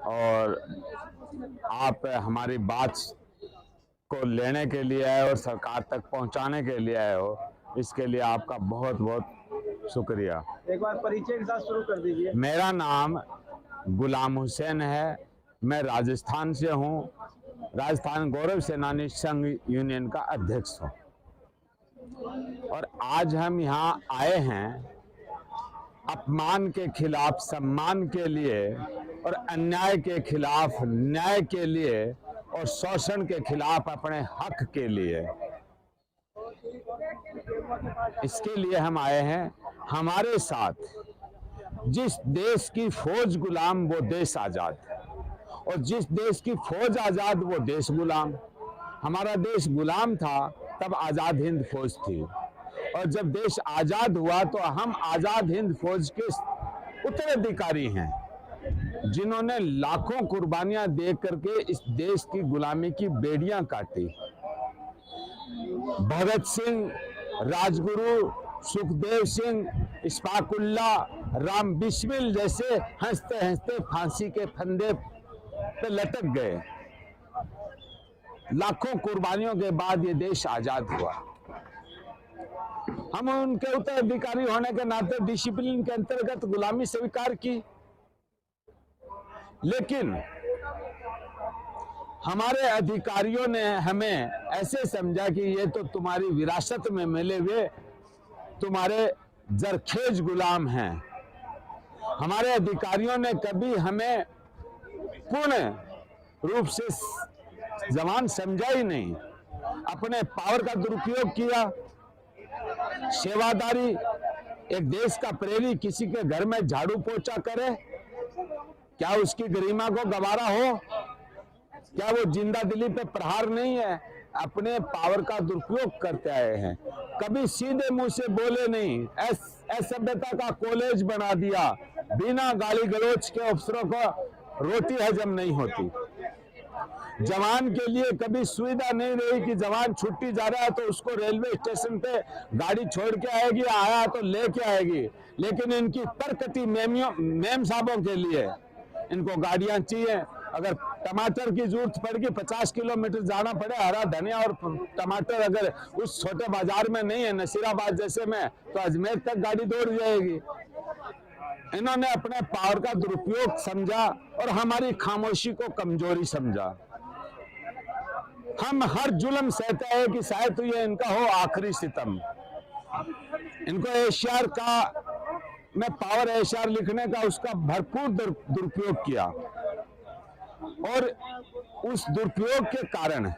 और आप हमारी बात को लेने के लिए आए और सरकार तक पहुंचाने के लिए आए हो, इसके लिए आपका बहुत बहुत शुक्रिया। एक बार परिचय के साथ शुरू कर दीजिए। मेरा नाम गुलाम हुसैन है, मैं राजस्थान से हूँ, राजस्थान गौरव सेनानी संघ यूनियन का अध्यक्ष हूँ। और आज हम यहाँ आए हैं अपमान के खिलाफ सम्मान के लिए और अन्याय के खिलाफ न्याय के लिए और शोषण के खिलाफ अपने हक के लिए। इसके लिए हम आए हैं। हमारे साथ जिस देश की फौज गुलाम वो देश आजाद, और जिस देश की फौज आजाद वो देश गुलाम। हमारा देश गुलाम था तब आजाद हिंद फौज थी, और जब देश आजाद हुआ तो हम आजाद हिंद फौज के उत्तराधिकारी हैं, जिन्होंने लाखों कुर्बानियां दे करके इस देश की गुलामी की बेड़ियां काटी। भगत सिंह, राजगुरु, सुखदेव सिंह, इशफाकुल्ला, राम बिस्मिल जैसे हंसते हंसते फांसी के फंदे पे लटक गए। लाखों कुर्बानियों के बाद ये देश आजाद हुआ। हम उनके उत्तराधिकारी होने के नाते डिसिप्लिन के अंतर्गत गुलामी स्वीकार की, लेकिन हमारे अधिकारियों ने हमें ऐसे समझा कि ये तो तुम्हारी विरासत में मिले हुए तुम्हारे जरखेज गुलाम हैं। हमारे अधिकारियों ने कभी हमें पूर्ण रूप से जवान समझा ही नहीं, अपने पावर का दुरुपयोग किया। सेवादारी, एक देश का प्रेमी किसी के घर में झाड़ू पोछा करे, क्या उसकी गरिमा को गवारा हो? क्या वो जिंदा दिली पे प्रहार नहीं है? अपने पावर का दुरुपयोग करते आए हैं। कभी सीधे मुंह से बोले नहीं, असभ्यता का कॉलेज बना दिया। बिना गाली गलौज के अफसरों को रोटी हजम नहीं होती। जवान के लिए कभी सुविधा नहीं रही कि जवान छुट्टी जा रहा है तो उसको रेलवे स्टेशन पे गाड़ी छोड़ के आएगी, आया तो लेके आएगी। लेकिन इनकी परकटी मेम साहबों के लिए इनको गाड़ियां चाहिए। अगर टमाटर की जरूरत पड़ेगी, 50 किलोमीटर जाना पड़े, हरा धनिया और टमाटर अगर उस छोटे बाजार में नहीं है, नसीराबाद जैसे में, तो अजमेर तक गाड़ी दौड़ जाएगी। इन्होंने अपने पावर का दुरुपयोग समझा और हमारी खामोशी को कमजोरी समझा। हम हर जुल्म सहते हैं कि शायद तो ये इनका हो आखिरी सितम। इनको एशियार का में पावर एशियार लिखने का उसका भरपूर दुरुपयोग किया, और उस दुरुपयोग के कारण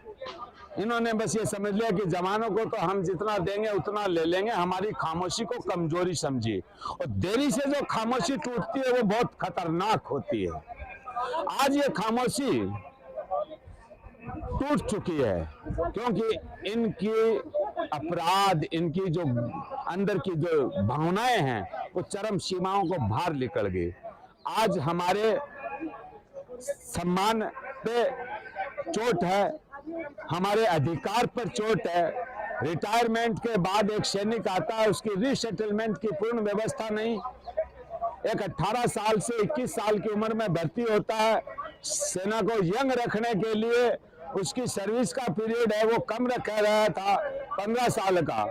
इन्होंने बस ये समझ लिया कि जवानों को तो हम जितना देंगे उतना ले लेंगे। हमारी खामोशी को कमजोरी समझी, और देरी से जो खामोशी टूटती है वो बहुत खतरनाक होती है। आज ये खामोशी टूट चुकी है, क्योंकि इनकी अपराध, इनकी जो अंदर की जो भावनाएं हैं वो चरम सीमाओं को बाहर निकल गई। आज हमारे सम्मान पे चोट है, हमारे अधिकार पर चोट है। रिटायरमेंट के बाद एक सैनिक आता है, उसकी रीसेटलमेंट की पूर्ण व्यवस्था नहीं। एक 18 साल से 21 साल की उम्र में भर्ती होता है। सेना को यंग रखने के लिए उसकी सर्विस का पीरियड है वो कम रखा गया था, 15 साल का।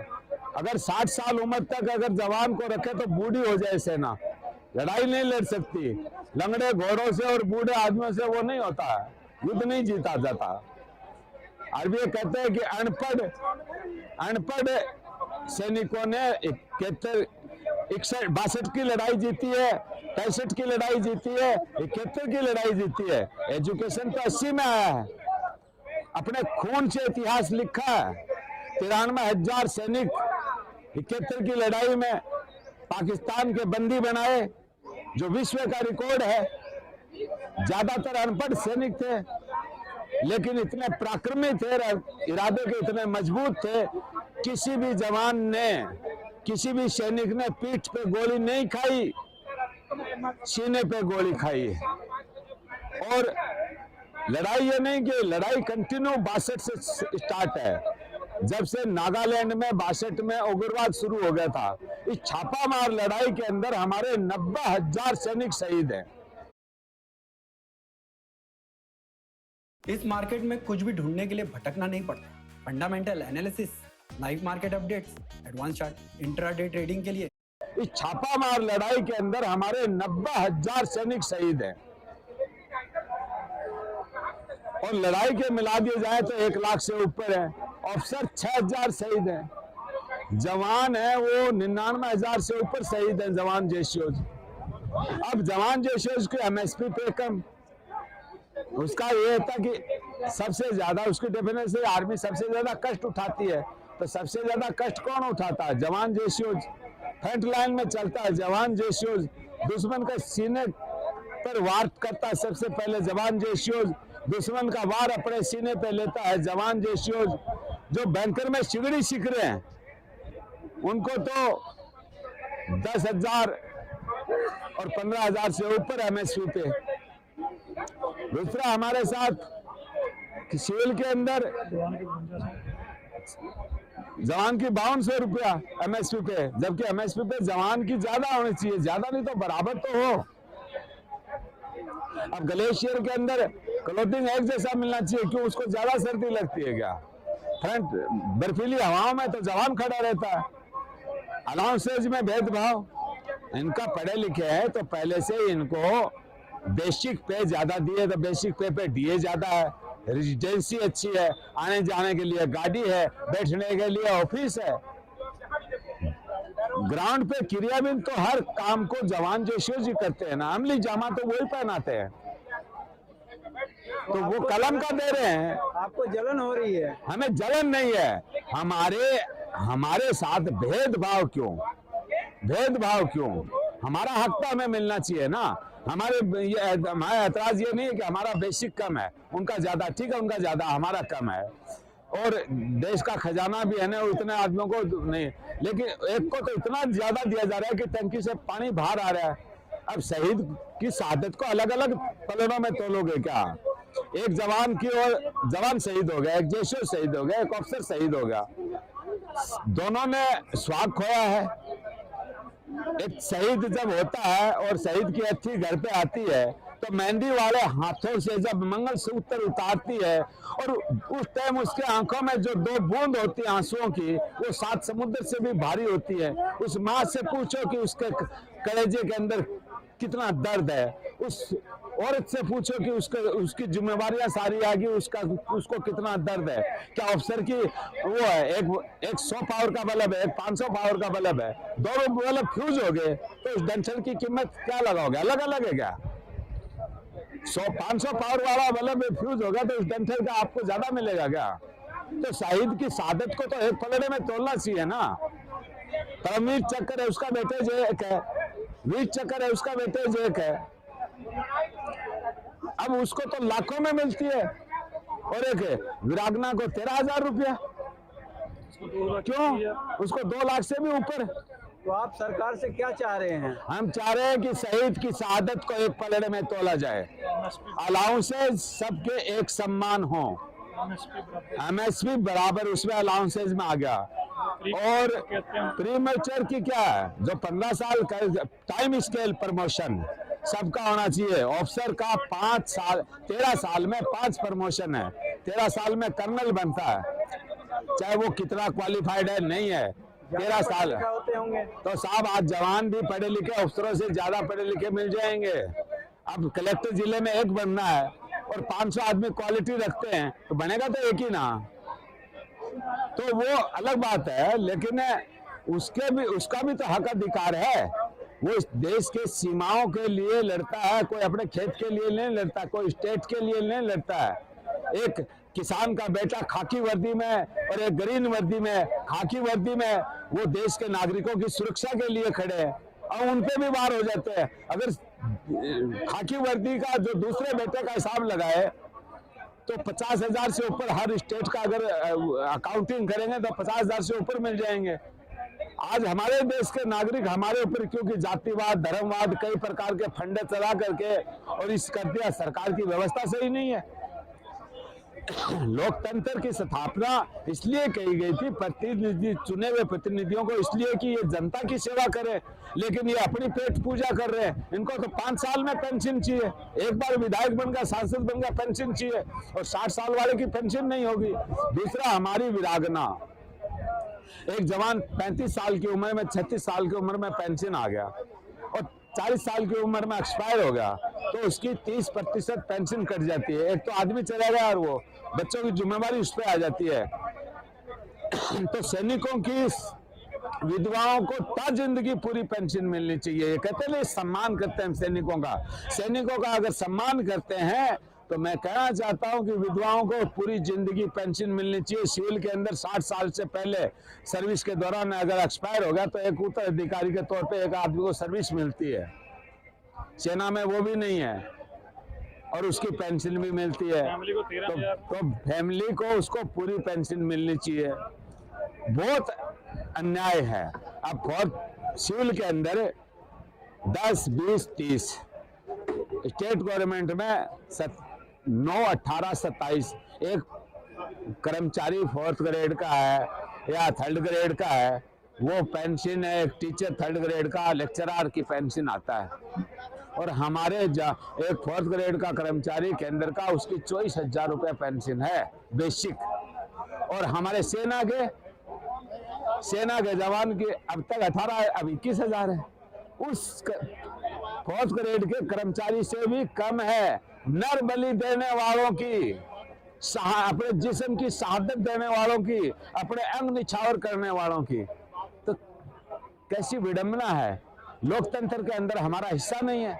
अगर 60 साल उम्र तक अगर जवान को रखे तो बूढ़ी हो जाए सेना, लड़ाई नहीं लड़ सकती। लंगड़े घोड़ों से और बूढ़े आदमियों से वो नहीं होता है, युद्ध नहीं जीता जाता। और भी कहते हैं कि अनपढ़ सैनिकों ने 62 की लड़ाई जीती है, 65 की लड़ाई जीती है, 71 की लड़ाई जीती है। एजुकेशन तो 80 में आया है। अपने खून से इतिहास लिखा है। 93,000 सैनिक 71 की लड़ाई में पाकिस्तान के बंदी बनाए, जो विश्व का रिकॉर्ड है। ज्यादातर अनपढ़ सैनिक थे, लेकिन इतने पराक्रमी थे, इरादे के इतने मजबूत थे। किसी भी जवान ने, किसी भी सैनिक ने पीठ पे गोली नहीं खाई, सीने पे गोली खाई है। और लड़ाई ये नहीं कि लड़ाई कंटिन्यू 62 से स्टार्ट है। जब से नागालैंड में 62 में उग्रवाद शुरू हो गया था, इस छापामार लड़ाई के अंदर हमारे 90,000 सैनिक शहीद हैं। इस मार्केट में कुछ भी ढूंढने के लिए भटकना नहीं पड़ता। Fundamental analysis, live market updates, advance chart, intraday trading के लिए इस छापामार लड़ाई के अंदर हमारे 90,000 सैनिक शहीद हैं और लड़ाई के मिला दिए जाए तो 1 लाख से ऊपर है। अफसर 6,000 शहीद हैं, जवान है वो 99,000 से ऊपर शहीद हैं जवान जेसीओज। अब जवान जेसीओज की एमएसपी पे कम, उसका ये था कि सबसे ज्यादा उसकी डेफिनेशन आर्मी सबसे ज्यादा कष्ट उठाती है, तो सबसे ज्यादा कष्ट कौन उठाता है? जवान जेसीओज। फ्रंट लाइन में चलता है जवान जेसीओज, दुश्मन के सीने पर वार करता है सबसे पहले जवान जेसीओज, दुश्मन का वार अपने सीने पे लेता है जवान जेसीओज। जो बैंकर में सिगड़ी सीख रहे हैं उनको तो 10,000 और 15,000 से ऊपर एमएसपी पे। दूसरा हमारे साथ सिविल के अंदर जवान की 5200 रुपया एमएसपी पे, जबकि एमएसपी पे जवान की ज्यादा होनी चाहिए, ज्यादा नहीं तो बराबर तो हो। अब ग्लेशियर के अंदर क्लोथिंग एक जैसा मिलना चाहिए, क्यों उसको ज्यादा सर्दी लगती है क्या? फ्रंट बर्फीली हवाओं में तो जवान खड़ा रहता है। अलाउंसेज में भेदभाव, इनका पढ़े लिखे हैं तो पहले से इनको बेसिक पे ज्यादा दिए, तो बेसिक पे पे डीए ज्यादा है, रेजिडेंसी अच्छी है, आने जाने के लिए गाड़ी है, बैठने के लिए ऑफिस है। ग्राउंड पे क्रियाविद तो हर काम को जवान जेसीओ जी करते हैं ना, अमली जामा तो वही पहनाते हैं, तो वो कलम का दे रहे हैं। आपको जलन हो रही है? हमें जलन नहीं है, हमारे साथ भेदभाव क्यों? भेदभाव क्यों? हमारा हक तो हमें मिलना चाहिए ना। हमारा एतराज ये नहीं है कि हमारा बेसिक कम है, उनका ज्यादा, ठीक है उनका ज्यादा हमारा कम है, और देश का खजाना भी है ना, उतने आदमियों को नहीं, लेकिन एक को तो इतना ज्यादा दिया जा रहा है कि टंकी से पानी बाहर आ रहा है। अब शहीद की शहादत को अलग अलग पलड़ों में तोलोगे क्या? एक जवान की ओर जवान शहीद हो गया, एक जेसीओ शहीद हो गया, एक अफसर शहीद हो गया, दोनों ने स्वाग खोया है। एक शहीद जब होता है और शहीद की अर्थी घर पे आती है तो मेहंदी वाले हाथों से जब मंगलसूत्र उतारती है और उस टाइम उसके आंखों में जो 2 बूंद होती है आंसुओं की, वो 7 समुद्र से भी भारी होती है। उस माँ से पूछो कि उसके कलेजे के अंदर कितना दर्द है, उस औरत से पूछो कि उसकी जिम्मेवारियां सारी आएगी, उसको कितना दर्द है। क्या अफसर की वो है, एक 100 पावर का बल्ब है, एक 500 पावर का बल्ब है, दोनों बल्ब फ्यूज हो गए तो उस डंठल की कीमत क्या लगाओगे? अलग अलग है क्या? 500 पावर वाला बल्ब फ्यूज होगा तो उस डंठल का आपको ज्यादा मिलेगा क्या? तो शहीद की शहादत को तो एक पलड़े में तोलना चाहिए ना। परमवीर चक्र है उसका वेटेज एक है, वीर चक्र है उसका वेटेज एक है, अब उसको तो लाखों में मिलती है और एक वीरांगना को 13,000 रुपया, क्यों? उसको 2 लाख से भी ऊपर। तो आप सरकार से क्या चाह रहे हैं? हम चाह रहे हैं कि शहीद की शहादत को एक पलड़े में तोला जाए, अलाउंसेज सबके एक समान हो, एमएसपी बराबर उसमें अलाउंसेज में आ गया। और प्रीमेच्योर की क्या है, जो 15 साल का टाइम स्केल प्रमोशन सबका होना चाहिए। ऑफिसर का 5 साल 13 साल में 5 प्रमोशन है, 13 साल में कर्नल बनता है, चाहे वो कितना क्वालिफाइड है नहीं है, 13 साल होते होंगे। तो साहब आज जवान भी पढ़े लिखे अफसरों से ज्यादा पढ़े लिखे मिल जाएंगे। अब कलेक्टर जिले में एक बनना है और 500 आदमी क्वालिटी रखते हैं तो बनेगा तो एक ही ना, तो वो अलग बात है, लेकिन उसका भी तो हक अधिकार है। वो इस देश के सीमाओं के लिए लड़ता है, कोई अपने खेत के लिए नहीं लड़ता, कोई स्टेट के लिए नहीं लड़ता है। एक किसान का बेटा खाकी वर्दी में और एक ग्रीन वर्दी में, खाकी वर्दी में वो देश के नागरिकों की सुरक्षा के लिए खड़े हैं और उनपे भी वार हो जाते हैं। अगर खाकी वर्दी का जो दूसरे बेटे का हिसाब लगाए तो 50,000 से ऊपर हर स्टेट का अगर अकाउंटिंग करेंगे तो 50,000 से ऊपर मिल जाएंगे। आज हमारे देश के नागरिक हमारे ऊपर क्योंकि जातिवाद, धर्मवाद, कई प्रकार के फंडे चला करके और इस कर दिया, सरकार की व्यवस्था सही नहीं है। लोकतंत्र की स्थापना इसलिए कही गई थी, प्रतिनिधि चुने हुए प्रतिनिधियों को, इसलिए कि ये जनता की सेवा करे, लेकिन ये अपनी पेट पूजा कर रहे हैं। इनको तो 5 साल में पेंशन चाहिए, एक बार विधायक बन गया, सांसद बन गया, पेंशन चाहिए, और 60 साल वाले की पेंशन नहीं होगी। दूसरा, हमारी विरागना, एक जवान 35 साल की उम्र में, 36 साल की उम्र में पेंशन आ गया और 40 साल की उम्र में एक्सपायर हो गया, तो उसकी 30% पेंशन कट जाती है। एक तो आदमी चला गया और वो बच्चों की जिम्मेवारी उस पर आ जाती है। तो सैनिकों की, विधवाओं को ता जिंदगी पूरी पेंशन मिलनी चाहिए। ये कहते हैं सम्मान करते हैं सैनिकों का, सैनिकों का अगर सम्मान करते हैं तो मैं कहना चाहता हूं कि विधवाओं को पूरी जिंदगी पेंशन मिलनी चाहिए। सिविल के अंदर 60 साल से पहले सर्विस के दौरान अगर एक्सपायर हो गया तो एक उत्तराधिकारी के तौर पे एक आदमी को सर्विस मिलती है, सेना में वो भी नहीं है और उसकी पेंशन भी मिलती है, तो फैमिली को उसको पूरी पेंशन मिलनी चाहिए। बहुत अन्याय है। अब बहुत सिविल के अंदर 10, 20, 30, स्टेट गवर्नमेंट में 9, 18, 27 एक कर्मचारी 4th ग्रेड का है या 3rd ग्रेड का है, वो पेंशन है। एक टीचर 3rd ग्रेड का, लेक्चरर की पेंशन आता है। और हमारे एक 4th ग्रेड का कर्मचारी केंद्र का, उसकी 24,000 रुपये पेंशन है बेसिक। और हमारे सेना के जवान की अब तक 18 है, अब 21,000 है। उस 4th ग्रेड के कर्मचारी से भी कम है। नर बलि देने वालों की, अपने जिस्म की शहादत देने वालों की, अपने अंग निछावर करने वालों की, तो कैसी विडंबना है। लोकतंत्र के अंदर हमारा हिस्सा नहीं है,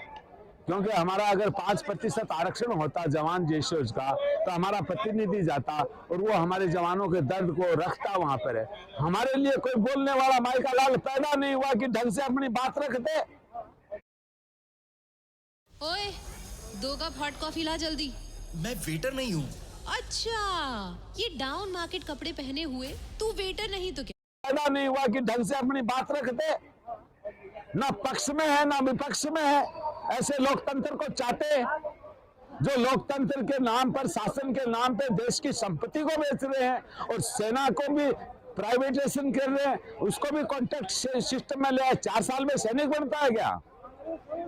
क्योंकि हमारा अगर 5% आरक्षण होता जवान जैसे उसका, तो हमारा प्रतिनिधि जाता और वो हमारे जवानों के दर्द को रखता वहां पर है। हमारे लिए कोई बोलने वाला माई का लाल पैदा नहीं हुआ कि ढंग से अपनी बात रखते। ओए, 2 कप हॉट कॉफी ला जल्दी। मैं वेटर नहीं हूँ। अच्छा, ये डाउन मार्केट कपड़े पहने हुए तू वेटर नहीं तो क्या? पैदा नहीं हुआ कि ढंग से अपनी बात रखते। ना पक्ष में है ना विपक्ष में है। ऐसे लोकतंत्र को चाहते, जो लोकतंत्र के नाम पर, शासन के नाम पे देश की संपत्ति को बेच रहे हैं और सेना को भी प्राइवेटाइजेशन कर रहे हैं, उसको भी कॉन्ट्रैक्ट सिस्टम में ले आए। 4 साल में सैनिक बनता है क्या?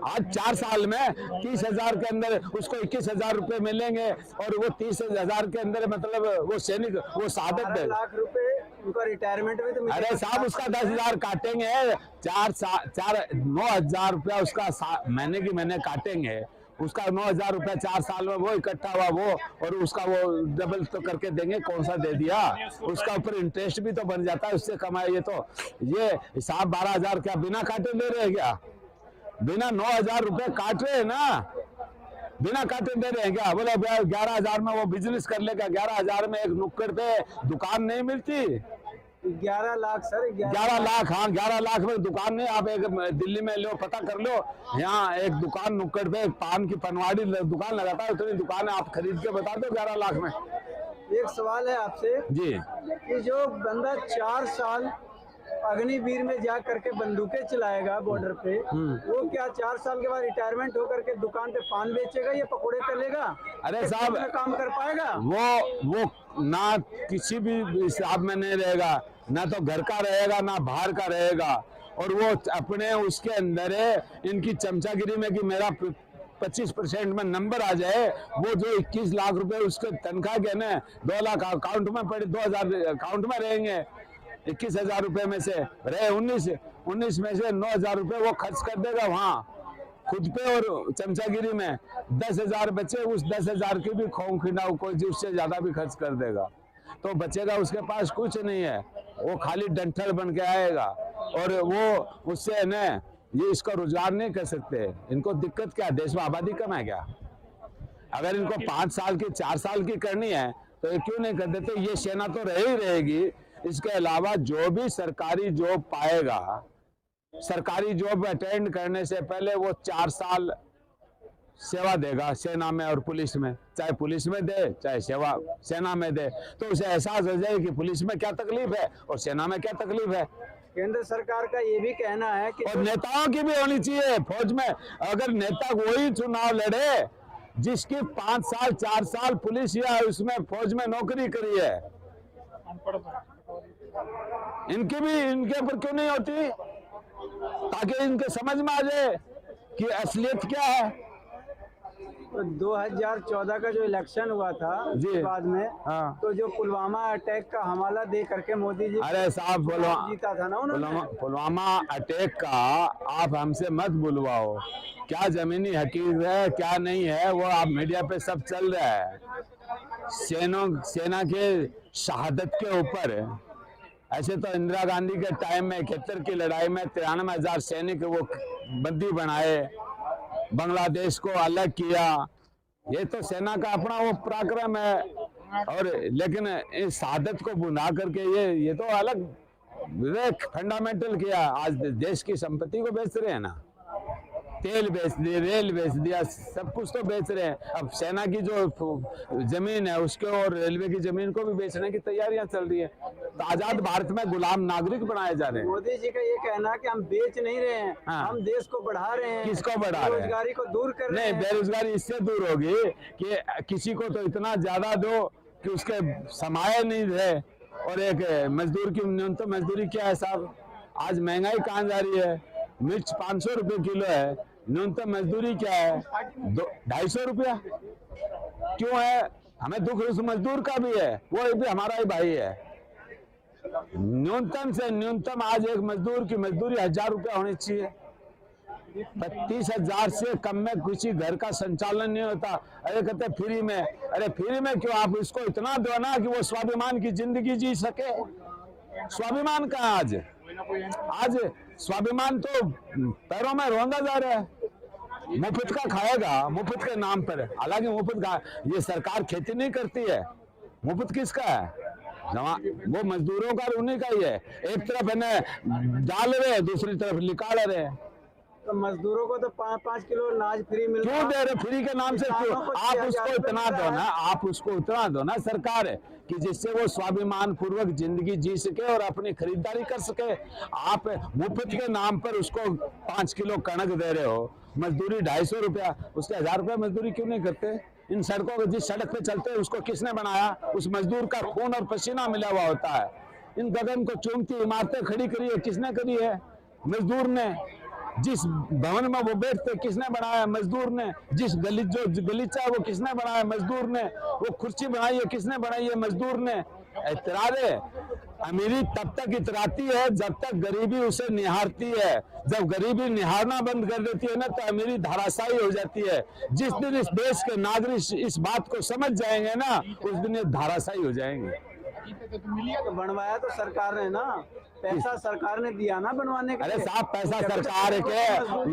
आज 4 साल में 30,000 के अंदर उसको 21,000 रुपए मिलेंगे और वो 30,000 के अंदर मतलब वो सैनिक वो शहादत दे। 12 लाख रुपए उनका रिटायरमेंट में तो मिलेगा। अरे साहब, उसका 10,000 काटेंगे, 9,000 रुपया उसका महीने काटेंगे, उसका 9,000 रुपया 4 साल में वो इकट्ठा हुआ वो, और उसका वो डबल तो करके देंगे। कौन सा दे दिया, उसका ऊपर इंटरेस्ट भी तो बन जाता है, उससे कमाए। ये हिसाब 12,000 क्या बिना काटे ले रहे क्या? बिना 9,000 रुपए काट रहे हैं ना, बिना काटे दे रहे हैं क्या? बोले 11,000 में वो बिजनेस कर लेगा। 11,000 में एक नुक्कड़ पे दुकान नहीं मिलती। 11 लाख सर, 11 लाख, हाँ 11 लाख में दुकान नहीं। आप एक दिल्ली में लो, पता कर लो, यहाँ एक दुकान नुक्कड़ पे एक पान की पनवाड़ी दुकान लगाता है, उतनी दुकान आप खरीद के बता दो 11 लाख में। एक सवाल है आपसे जी, कि जो बंदा 4 साल अग्निवीर में जा करके बंदूकें चलाएगा बॉर्डर पे, वो क्या 4 साल के बाद रिटायरमेंट होकर के दुकान पे पान बेचेगा या पकोड़े तलेगा? अरे साहब, काम कर पाएगा? वो ना किसी भी हिसाब में नहीं रहेगा, ना तो घर का रहेगा ना बाहर का रहेगा। और वो अपने उसके अंदर इनकी चमचागिरी में कि मेरा 25% में नंबर आ जाए, वो जो 21 लाख रुपए उसके तनख्वाह के ना 2 लाख अकाउंट में पड़े, 2,000 अकाउंट में रहेंगे। 21,000 रुपए में से रहे 19 में से 9,000 रुपए वो खर्च कर देगा वहाँ खुद पे और चमचागिरी में। 10,000 बचे, उस 10,000 की भी खों खिनाऊ कोई उससे ज्यादा भी खर्च कर देगा, तो बचेगा उसके पास कुछ नहीं है। वो खाली डंठल बन के आएगा और वो उससे न ये इसका रोजगार नहीं कर सकते। इनको दिक्कत क्या, देश में आबादी कम है क्या? अगर इनको 5 साल की 4 साल की करनी है तो ये क्यों नहीं कर देते? ये सेना तो रह ही रहेगी। इसके अलावा जो भी सरकारी जॉब पाएगा, सरकारी जॉब अटेंड करने से पहले वो 4 साल सेवा देगा सेना में और पुलिस में, चाहे पुलिस में दे चाहे सेना में दे, तो उसे एहसास हो जाए कि पुलिस में क्या तकलीफ है और सेना में क्या तकलीफ है। केंद्र सरकार का ये भी कहना है कि और नेताओं की भी होनी चाहिए फौज में। अगर नेता वही चुनाव लड़े जिसकी 5 साल 4 साल पुलिस या उसमें फौज में नौकरी करी है, इनके ऊपर क्यों नहीं होती, ताकि इनके समझ में आ जाए कि असलियत क्या है। तो 2014 का जो इलेक्शन हुआ था जी। उसके बाद में हाँ। तो जो पुलवामा अटैक का हवाला दे करके मोदी जी अरे साहब जीता था ना उन्होंने। पुलवामा अटैक का आप हमसे मत बुलवाओ, क्या जमीनी हकीकत है क्या नहीं है वो आप मीडिया पे सब चल रहा है। सेना के शहादत के ऊपर, ऐसे तो इंदिरा गांधी के टाइम में 71 की लड़ाई में 93,000 सैनिक वो बंदी बनाए, बांग्लादेश को अलग किया, ये तो सेना का अपना वो पराक्रम है। और लेकिन इस शहादत को बुना करके ये तो अलग फंडामेंटल किया। आज देश की संपत्ति को बेच रहे हैं ना, तेल बेच दिया, रेल बेच दिया, सब कुछ तो बेच रहे हैं। अब सेना की जो जमीन है उसके और रेलवे की जमीन को भी बेचने की तैयारियां चल रही है। तो आजाद भारत में गुलाम नागरिक बनाए जा रहे हैं। मोदी जी का ये कहना है कि हम बेच नहीं रहे हैं, हाँ। हम देश को बढ़ा रहे हैं। किसको बढ़ा रहे हैं? बेरोजगारी को दूर कर रहे नहीं, हैं। बेरोजगारी इससे दूर होगी कि किसी को तो इतना ज्यादा दो कि उसके समाये नहीं रहे। और एक मजदूर की न्यूनतम मजदूरी क्या है साहब, आज महंगाई कहाँ जा रही है, मिर्च 500 रुपए किलो है, न्यूनतम मजदूरी क्या है 250 रुपया। क्यों है? हमें दुख उस मजदूर का भी है, वो भी हमारा ही भाई है। न्यूनतम से न्यूनतम आज एक मजदूर की मजदूरी 1000 रुपया होनी चाहिए। 35,000 से कम में किसी घर का संचालन नहीं होता। अरे कहते फ्री में, अरे फ्री में क्यों, आप इसको इतना दो ना कि वो स्वाभिमान की जिंदगी जी सके। स्वाभिमान कहाँ आज स्वाभिमान तो पैरों में रौंदा जा रहा है। मुफ्त का खाएगा, मुफ्त के नाम पर। हालांकि मुफ्त का ये सरकार खेती नहीं करती है, मुफ्त किसका है, वो मजदूरों का, उन्हीं का ही है। एक तरफ है डाल रहे, दूसरी तरफ निकाल रहे। तो मजदूरों को तो 5-5 किलो अनाज फ्री मिल रहा है। क्यों दे रहे फ्री के नाम से? क्यों? आप उसको इतना दो ना, आप उसको उतना दो ना सरकार कि जिससे वो स्वाभिमान पूर्वक जिंदगी जी सके और अपनी खरीदारी कर सके। आप मुफ्त के नाम पर उसको 5 किलो कणक दे रहे हो, मजदूरी 250 रुपया, उसके 1000 रुपया मजदूरी क्यों नहीं करते? इन सड़कों पर जिस सड़क पे चलते हैं उसको किसने बनाया? उस मजदूर का खून और पसीना मिला हुआ होता है। इन गगन को चूमती इमारतें खड़ी करी है, किसने करी है? मजदूर ने। जिस भवन में वो बैठते किसने बनाया? मजदूर ने। जिस गलीचा है वो किसने बनाया? मजदूर ने। वो कुर्सी बनाई है किसने बनाई है? मजदूर ने। इतरारे, अमीरी तब तक इतराती है जब तक गरीबी उसे निहारती है। जब गरीबी निहारना बंद कर देती है ना तो अमीरी धराशायी हो जाती है। जिस दिन इस देश के नागरिक इस बात को समझ जाएंगे ना, उस दिन ये धराशायी हो जाएंगे। तो बनवाया तो सरकार ने ना, पैसा सरकार ने दिया ना बनवाने के लिए। अरे साहब, पैसा सरकार के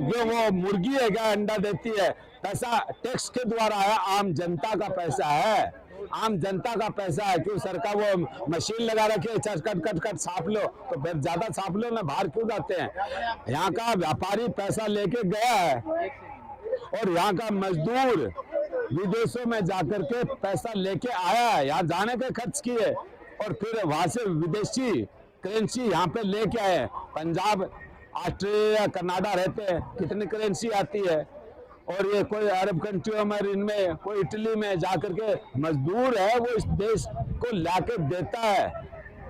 जो वो मुर्गी है क्या अंडा देती है, पैसा टैक्स के द्वारा है, आम जनता का पैसा है, आम जनता का पैसा है। क्यों सरकार वो मशीन लगा रखी है, कट छाप लो, तो फिर ज्यादा छाप लो ना, बाहर क्यों जाते हैं? यहाँ का व्यापारी पैसा लेके गया है और यहाँ का मजदूर विदेशों में जाकर के पैसा लेके आया है, यहाँ जाने के खर्च किए और फिर वहां से विदेशी करेंसी यहाँ पे लेके आए। पंजाब, ऑस्ट्रेलिया, कनाडा रहते हैं, कितनी करेंसी आती है। और ये कोई अरब कंट्रियों में, इनमें कोई इटली में जाकर के मजदूर है, वो इस देश को लाके देता है।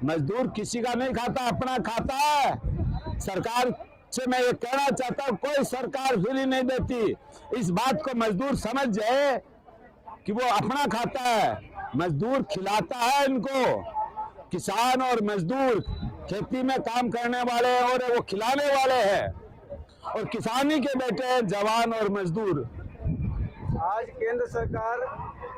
मजदूर किसी का नहीं खाता, अपना खाता है। सरकार से मैं ये कहना चाहता हूँ, कोई सरकार फ्री नहीं देती। इस बात को मजदूर समझ जाए कि वो अपना खाता है, मजदूर खिलाता है इनको। किसान और मजदूर खेती में काम करने वाले हैं और वो खिलाने वाले हैं, और किसानी के बेटे हैं जवान और मजदूर। आज केंद्र सरकार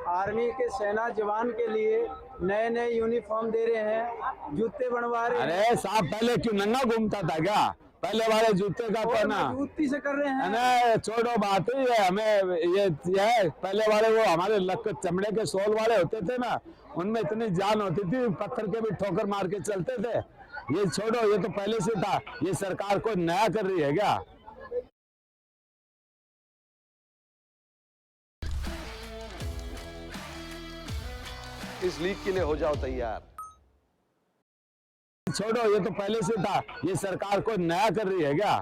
आर्मी के सेना जवान के लिए नए नए यूनिफॉर्म दे रहे हैं, जूते बनवा रहे हैं। अरे साहब, पहले क्यों नंगा घूमता था क्या? पहले वाले जूते का पहना, मजबूती से कर रहे हैं। अरे छोड़ो, बात ही है। हमें ये है, पहले वाले वो हमारे चमड़े के सोल वाले होते थे ना, उनमें इतनी जान होती थी, पत्थर के भी ठोकर मार के चलते थे। ये छोड़ो, ये तो पहले से था। ये सरकार को नया कर रही है क्या? इस लीग के लिए हो जाओ तैयार। छोड़ो, ये तो पहले से था। ये सरकार को नया कर रही है क्या?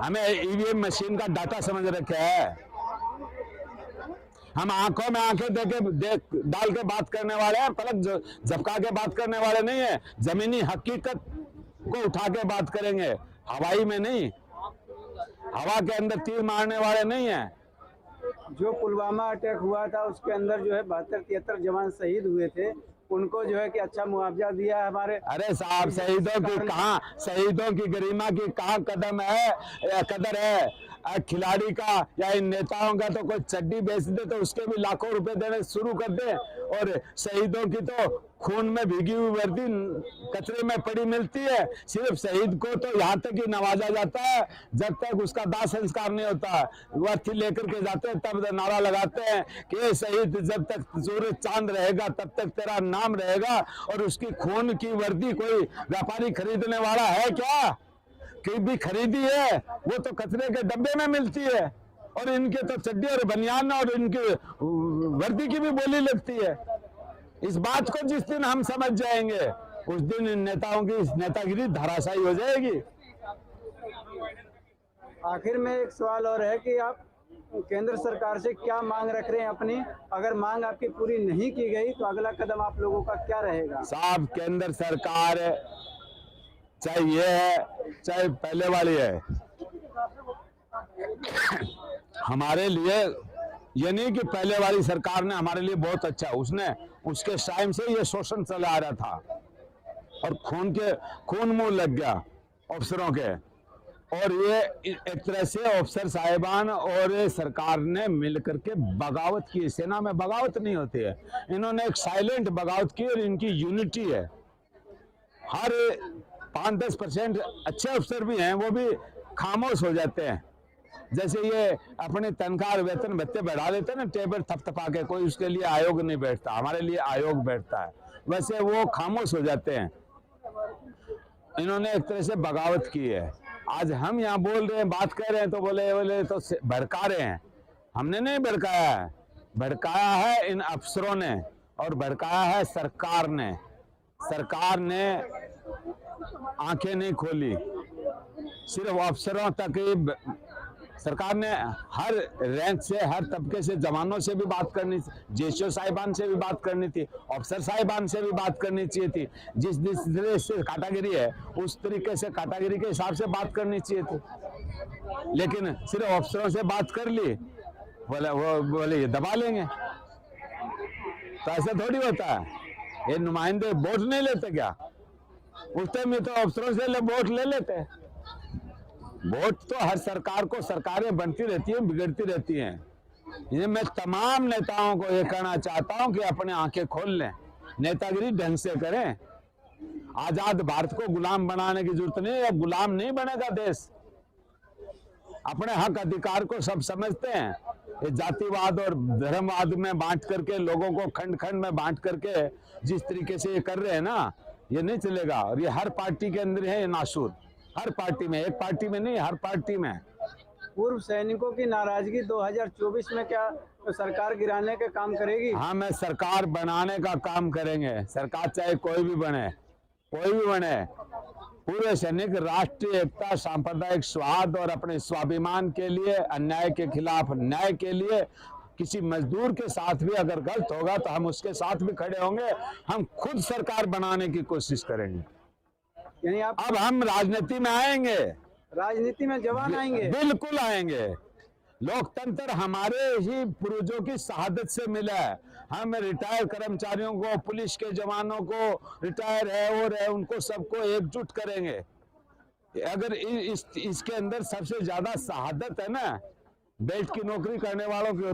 हमें ईवीएम मशीन का डाटा समझ रखा है। हम आंखों में आंखें देख डाल के बात करने वाले हैं, पलक झपका के बात करने वाले नहीं है। जमीनी हकीकत को उठा के बात करेंगे, हवाई में नहीं, हवा के अंदर तीर मारने वाले नहीं है। जो पुलवामा अटैक हुआ था उसके अंदर जो है 72-73 जवान शहीद हुए थे, उनको जो है कि अच्छा मुआवजा दिया है हमारे। अरे साहब, शहीदों की गरिमा की कहाँ कदर है। खिलाड़ी का या इन नेताओं का तो कोई चड्डी बेच दे तो उसके भी लाखों रुपए देने शुरू कर दे, और शहीदों की तो खून में भीगी हुई वर्दी कचरे में पड़ी मिलती है। सिर्फ शहीद को तो यहाँ तक ही नवाजा जाता है जब तक उसका दाह संस्कार नहीं होता। अर्थी लेकर के जाते हैं तब नारा लगाते हैं कि शहीद जब तक सूरज चांद रहेगा तब तक तेरा नाम रहेगा, और उसकी खून की वर्दी कोई व्यापारी खरीदने वाला है क्या? कि भी खरीदी है वो तो कचरे के डब्बे में मिलती है, और इनके तो चड्डी और बनियान और इनकी वर्दी की भी बोली लगती है। इस बात को जिस दिन हम समझ जाएंगे उस दिन इन नेताओं की नेतागिरी धराशायी हो जाएगी। आखिर में एक सवाल और है कि आप केंद्र सरकार से क्या मांग रख रहे हैं अपनी? अगर मांग आपकी पूरी नहीं की गई तो अगला कदम आप लोगों का क्या रहेगा? साहब, केंद्र सरकार चाहे ये है चाहे पहले वाली है, हमारे लिए ये नहीं कि पहले वाली सरकार ने हमारे लिए बहुत अच्छा, उसके टाइम से ये शोषण चला आ रहा था और खून मुंह लग गया अफसरों के, और ये एक तरह से अफसर साहिबान और सरकार ने मिलकर के बगावत की। सेना में बगावत नहीं होती है, इन्होंने एक साइलेंट बगावत की, और इनकी यूनिटी है। हर 5-10% अच्छे अफसर भी हैं, वो भी खामोश हो जाते हैं। जैसे ये अपने तनख्वाह और वेतन भत्ते बढ़ा देते हैं ना, टेबल थपथपा के, कोई उसके लिए आयोग नहीं बैठता, हमारे लिए आयोग बैठता है, वैसे वो खामोश हो जाते हैं। इन्होंने एक तरह से बगावत की है। आज हम यहाँ बोल रहे हैं, बात कर रहे हैं, तो बोले तो भड़का रहे हैं। हमने नहीं भड़काया है, भड़काया है इन अफसरों ने, और भड़काया है सरकार ने। सरकार ने आंखें नहीं खोली, सिर्फ अफसरों तक ही। सरकार ने हर रैंक से, हर तबके से, जवानों से भी बात करनी, जेसीओ साहिबान से भी बात करनी थी, अफसर साहिबान से भी बात करनी चाहिए थी। जिस तरह से कैटेगरी है उस तरीके से कैटेगरी के हिसाब से बात करनी चाहिए थी, लेकिन सिर्फ अफसरों से बात कर ली, बोले ये दबा लेंगे। तो ऐसा थोड़ी होता है, ये नुमाइंदे वोट नहीं लेते क्या? उस टाइम तो अफसरों से वोट ले लेते। वोट तो हर सरकार को, सरकारें बनती रहती हैं, बिगड़ती रहती हैं। ये मैं तमाम नेताओं को ये कहना चाहता हूं कि अपने आंखें खोल लें, नेतागिरी ढंग से करें। आजाद भारत को गुलाम बनाने की जरूरत नहीं है, गुलाम नहीं बनेगा देश। अपने हक अधिकार को सब समझते हैं। ये जातिवाद और धर्मवाद में बांट करके, लोगों को खंड खंड में बांट करके जिस तरीके से ये कर रहे हैं ना, ये नहीं चलेगा। और ये हर पार्टी के अंदर है ये नासूर, हर पार्टी में, एक पार्टी में नहीं, हर पार्टी में। पूर्व सैनिकों की नाराजगी 2024 में क्या तो सरकार गिराने का काम करेगी? हाँ, मैं सरकार बनाने का काम करेंगे। सरकार चाहे कोई भी बने, कोई भी बने। पूर्व सैनिक राष्ट्रीय एकता, सांप्रदायिक स्वाद और अपने स्वाभिमान के लिए, अन्याय के खिलाफ न्याय के लिए, किसी मजदूर के साथ भी अगर गलत होगा तो हम उसके साथ भी खड़े होंगे। हम खुद सरकार बनाने की कोशिश करेंगे। यानी आप अब हम राजनीति में आएंगे, राजनीति में जवान आएंगे? बिल्कुल आएंगे। लोकतंत्र हमारे ही पूर्वजों की शहादत से मिला है। हम रिटायर कर्मचारियों को, पुलिस के जवानों को, रिटायर है और है, उनको सबको एकजुट करेंगे। अगर इसके अंदर सबसे ज्यादा शहादत है ना, बेल्ट की नौकरी करने वालों की।